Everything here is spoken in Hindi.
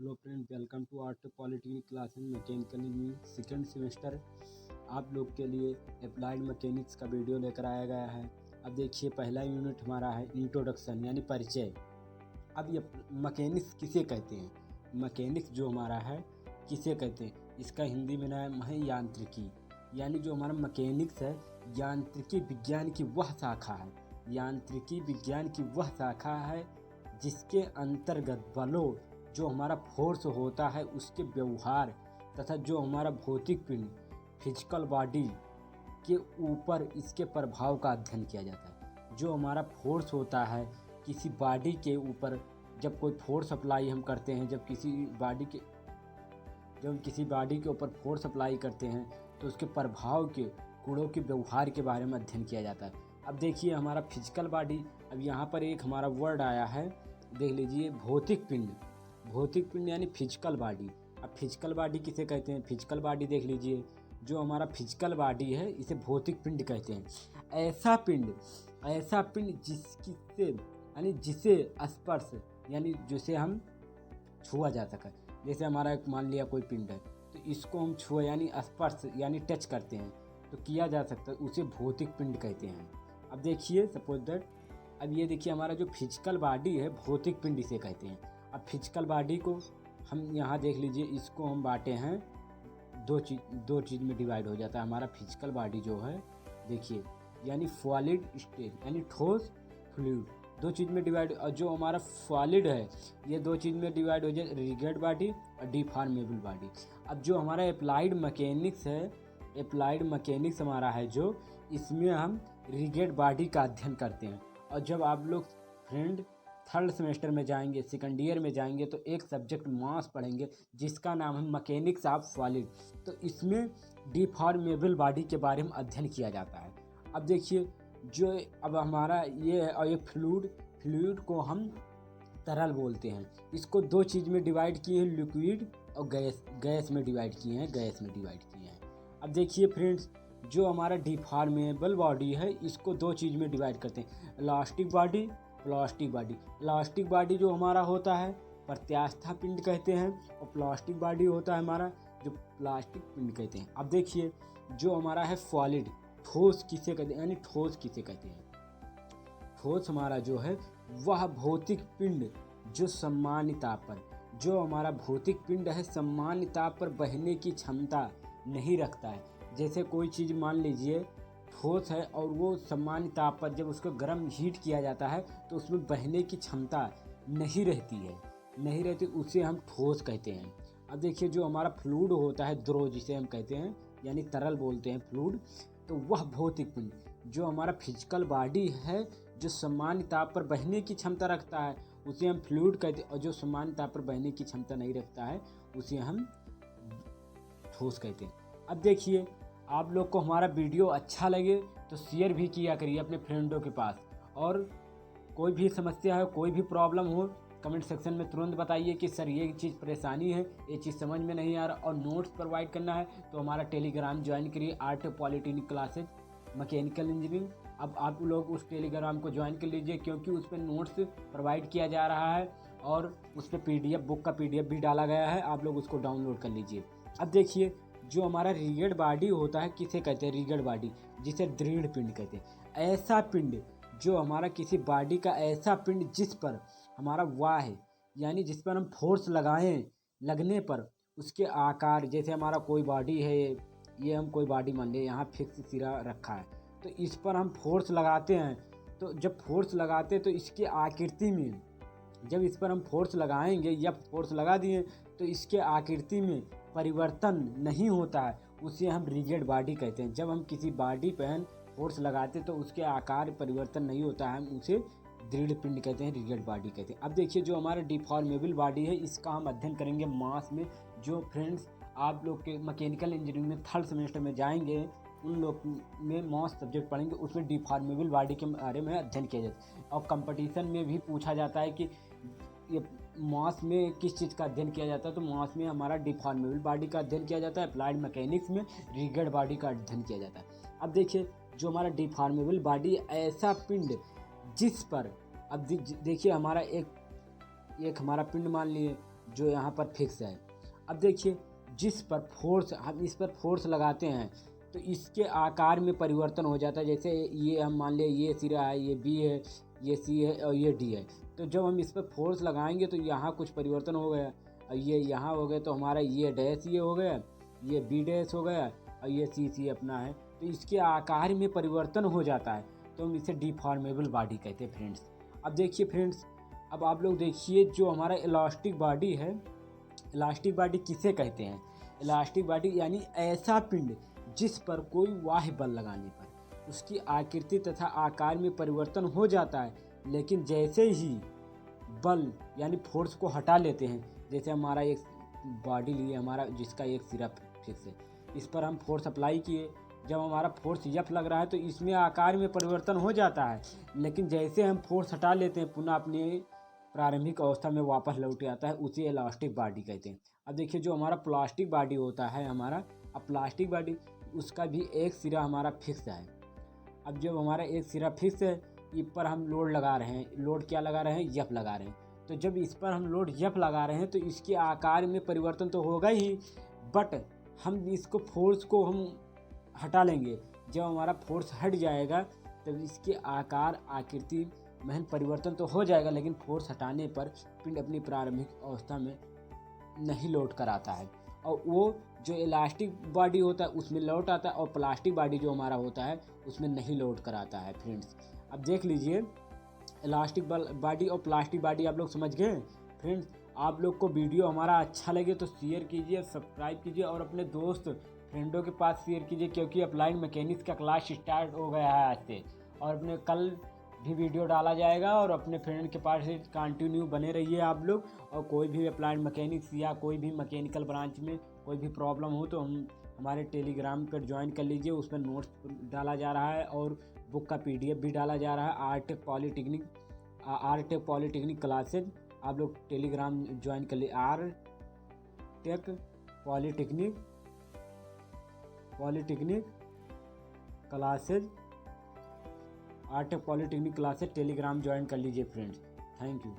Hello friend, welcome to art polytechnic class in mechanical engineering second semester. आप लोग के लिए अप्लाइड मैकेनिक्स का वीडियो लेकर आया गया है। अब देखिए, पहला यूनिट हमारा है इंट्रोडक्शन यानी परिचय। अब ये मैकेनिक्स किसे कहते हैं, मैकेनिक्स जो हमारा है किसे कहते हैं, इसका हिंदी में नाम है यांत्रिकी। यानी जो हमारा मैकेनिक्स है, यांत्रिकी विज्ञान की वह शाखा है, यांत्रिकी विज्ञान की वह शाखा है जिसके अंतर्गत बलों, जो हमारा फोर्स होता है उसके व्यवहार तथा जो हमारा भौतिक पिंड फिजिकल बॉडी के ऊपर इसके प्रभाव का अध्ययन किया जाता है। जो हमारा फोर्स होता है किसी बॉडी के ऊपर, जब कोई फोर्स अप्लाई हम करते हैं, जब किसी बॉडी के ऊपर फोर्स अप्लाई करते हैं तो उसके प्रभाव के गुणों के व्यवहार के बारे में अध्ययन किया जाता है। अब देखिए हमारा फिजिकल बॉडी, अब यहाँ पर एक हमारा वर्ड आया है, देख लीजिए, भौतिक पिंड। भौतिक पिंड यानी फिजिकल बॉडी। अब फिजिकल बॉडी किसे कहते हैं, फिजिकल बॉडी देख लीजिए, जो हमारा फिजिकल बॉडी है इसे भौतिक पिंड कहते हैं। ऐसा पिंड जिसे स्पर्श यानी जिसे हम छुआ जा सके। जैसे हमारा एक मान लिया कोई पिंड है तो इसको हम छुआ यानी स्पर्श यानी टच करते हैं तो किया जा सकता है, उसे भौतिक पिंड कहते हैं। अब देखिए सपोज दैट, अब ये देखिए हमारा जो फिजिकल बॉडी है भौतिक पिंड इसे कहते हैं। अब फिजिकल बॉडी को हम यहाँ देख लीजिए, इसको हम बांटे हैं दो चीज़ में डिवाइड हो जाता है हमारा फिजिकल बॉडी जो है, देखिए, यानी सॉलिड स्टेट यानी ठोस, फ्लूइड, दो चीज़ में डिवाइड। और जो हमारा सॉलिड है ये दो चीज़ में डिवाइड हो जाए, रिजिड बॉडी और डिफॉर्मेबल बॉडी। अब जो हमारा अप्लाइड मैकेनिक्स है, अप्लाइड मैकेनिक्स हमारा है जो, इसमें हम रिजिड बॉडी का अध्ययन करते हैं। और जब आप लोग फ्रेंड थर्ड सेमेस्टर में जाएंगे, सेकंड ईयर में जाएंगे तो एक सब्जेक्ट मास पढ़ेंगे जिसका नाम है मैकेनिक्स ऑफ सॉलिड। तो इसमें डिफॉर्मेबल बॉडी के बारे में अध्ययन किया जाता है। अब देखिए, जो अब हमारा ये है, और ये फ्लूइड को हम तरल बोलते हैं। इसको दो चीज़ में डिवाइड किए हैं, लिक्विड और गैस में डिवाइड किए हैं। अब देखिए फ्रेंड्स, जो हमारा डिफॉर्मेबल बॉडी है इसको दो चीज़ में डिवाइड करते हैं, elastic body, plastic body. Elastic body जो हमारा होता है प्रत्यास्था पिंड कहते हैं, और प्लास्टिक बॉडी होता है हमारा जो प्लास्टिक पिंड कहते हैं। अब देखिए, जो हमारा है सॉलिड, ठोस किसे कहते हैं, यानी ठोस किसे कहते हैं, ठोस हमारा जो है वह भौतिक पिंड जो सामान्य ताप पर, जो हमारा भौतिक पिंड है सामान्य ताप पर बहने की क्षमता नहीं रखता है। जैसे कोई चीज़ मान लीजिए ठोस है और वो सामान्य ताप पर जब उसको गर्म हीट किया जाता है तो उसमें बहने की क्षमता नहीं रहती, उसे हम ठोस कहते हैं। अब देखिए, जो हमारा फ्लूइड होता है, द्रव जिसे हम कहते हैं यानी तरल बोलते हैं फ्लूइड, तो वह भौतिक पिंड जो हमारा फिजिकल बॉडी है जो सामान्य ताप पर बहने की क्षमता रखता है उसे हम फ्लूइड कहते हैं, और जो सामान्य ताप पर बहने की क्षमता नहीं रखता है उसे हम ठोस कहते हैं। अब देखिए, आप लोग को हमारा वीडियो अच्छा लगे तो शेयर भी किया करिए अपने फ्रेंडों के पास, और कोई भी समस्या है, कोई भी प्रॉब्लम हो, कमेंट सेक्शन में तुरंत बताइए कि सर ये चीज़ परेशानी है, ये चीज़ समझ में नहीं आ रहा, और नोट्स प्रोवाइड करना है तो हमारा टेलीग्राम ज्वाइन करिए, art polytechnic classes mechanical engineering. अब आप लोग उस टेलीग्राम को ज्वाइन कर लीजिए क्योंकि उस पर नोट्स प्रोवाइड किया जा रहा है और उस पर PDF बुक का PDF भी डाला गया है, आप लोग उसको डाउनलोड कर लीजिए। अब देखिए, जो हमारा रिजिड बॉडी होता है किसे कहते हैं, रिजिड बॉडी, जिसे दृढ़ पिंड कहते हैं। ऐसा पिंड जो हमारा किसी बॉडी का ऐसा पिंड जिस पर हमारा वाह है, यानी जिस पर हम फोर्स लगने पर उसके आकार, जैसे हमारा कोई बॉडी है, ये हम कोई बॉडी मान लें, यहाँ फिक्स सिरा रखा है तो इस पर हम फोर्स लगाते हैं, तो जब फोर्स लगाते हैं तो इसकी आकृति में, जब इस पर हम फोर्स लगाएंगे या फोर्स लगा दिए तो इसके आकृति में परिवर्तन नहीं होता है, उसे हम रिजिड बॉडी कहते हैं। जब हम किसी बॉडी पर फोर्स लगाते तो उसके आकार परिवर्तन नहीं होता है, हम उसे दृढ़ पिंड कहते हैं, रिजिड बॉडी कहते हैं। अब देखिए, जो हमारा डिफॉर्मेबल बॉडी है इसका हम अध्ययन करेंगे मास में। जो फ्रेंड्स आप लोग के मैकेनिकल इंजीनियरिंग में थर्ड सेमेस्टर में जाएंगे उन लोग में मास सब्जेक्ट पढ़ेंगे, उसमें डिफॉर्मेबल बॉडी के बारे में अध्ययन किया जाता है। और कंपटीशन में भी पूछा जाता है कि ये मास में किस चीज़ का अध्ययन किया जाता है, तो मास में हमारा डिफॉर्मेबल बॉडी का अध्ययन किया जाता है, अप्लाइड मैकेनिक्स में रिजिड बॉडी का अध्ययन किया जाता है। अब देखिए, जो हमारा डिफॉर्मेबल बॉडी ऐसा पिंड जिस पर, अब देखिए हमारा एक हमारा पिंड मान लिए जो यहाँ पर फिक्स है। अब देखिए जिस पर फोर्स हम इस पर फोर्स लगाते हैं तो इसके आकार में परिवर्तन हो जाता है। जैसे ये हम मान लिया ये सिरा है, ये बी है, ये सी है और ये डी है। तो जब हम इस पर फोर्स लगाएंगे तो यहाँ कुछ परिवर्तन हो गया और ये यहाँ हो गया, तो हमारा ये डैश ये हो गया, ये बी डैश हो गया और ये सी अपना है। तो इसके आकार में परिवर्तन हो जाता है, तो हम इसे डिफॉर्मेबल बॉडी कहते हैं फ्रेंड्स। अब देखिए फ्रेंड्स, अब आप लोग देखिए जो हमारा इलास्टिक बॉडी है, इलास्टिक बॉडी किसे कहते हैं? इलास्टिक बॉडी यानी ऐसा पिंड जिस पर कोई बाह्य बल लगाने पर उसकी आकृति तथा आकार में परिवर्तन हो जाता है, लेकिन जैसे ही बल यानी फोर्स को हटा लेते हैं, जैसे हमारा एक बॉडी लिए हमारा जिसका एक सिरा फिक्स है, इस पर हम फोर्स अप्लाई किए, जब हमारा फोर्स यफ लग रहा है तो इसमें आकार में परिवर्तन हो जाता है, लेकिन जैसे हम फोर्स हटा लेते हैं पुनः अपने प्रारंभिक अवस्था में वापस लौट आता है, उसे इलास्टिक बॉडी कहते हैं। अब देखिए जो हमारा प्लास्टिक बॉडी होता है हमारा, अब प्लास्टिक बॉडी उसका भी एक सिरा हमारा फिक्स है। अब जब हमारा एक सिरा फिक्स है, इस पर हम लोड लगा रहे हैं, लोड क्या लगा रहे हैं? यफ लगा रहे हैं। तो जब इस पर हम लोड यफ लगा रहे हैं तो इसके आकार में परिवर्तन तो होगा ही, बट हम इसको फोर्स को हम हटा लेंगे। जब हमारा फोर्स हट जाएगा तब इसके आकार आकृति में परिवर्तन तो हो जाएगा, लेकिन फोर्स हटाने पर पिंड अपनी प्रारंभिक अवस्था में नहीं लौट कर आता है, और वो जो इलास्टिक बॉडी होता है उसमें लौट आता है और प्लास्टिक बॉडी जो हमारा होता है उसमें नहीं लौट कर आता है फ्रेंड्स। अब देख लीजिए इलास्टिक बॉडी और प्लास्टिक बॉडी आप लोग समझ गए फ्रेंड्स। आप लोग को वीडियो हमारा अच्छा लगे तो शेयर कीजिए, सब्सक्राइब कीजिए और अपने दोस्त फ्रेंडों के पास शेयर कीजिए, क्योंकि अप्लाइड मैकेनिक्स का क्लास स्टार्ट हो गया है आज से, और अपने कल भी वीडियो डाला जाएगा, और अपने फ्रेंड के पास कंटिन्यू बने रहिए आप लोग। और कोई भी अप्लाइड मैकेनिक्स या कोई भी मैकेनिकल ब्रांच में कोई भी प्रॉब्लम हो तो हमारे टेलीग्राम पर ज्वाइन कर लीजिए, उसमें नोट्स डाला जा रहा है और बुक का PDF भी डाला जा रहा है। आरटेक पॉलीटेक्निक क्लासेज आप लोग टेलीग्राम ज्वाइन कर लीजिए। आरटेक polytechnic classes, आरटेक polytechnic classes Telegram join कर लीजिए फ्रेंड्स। Thank you.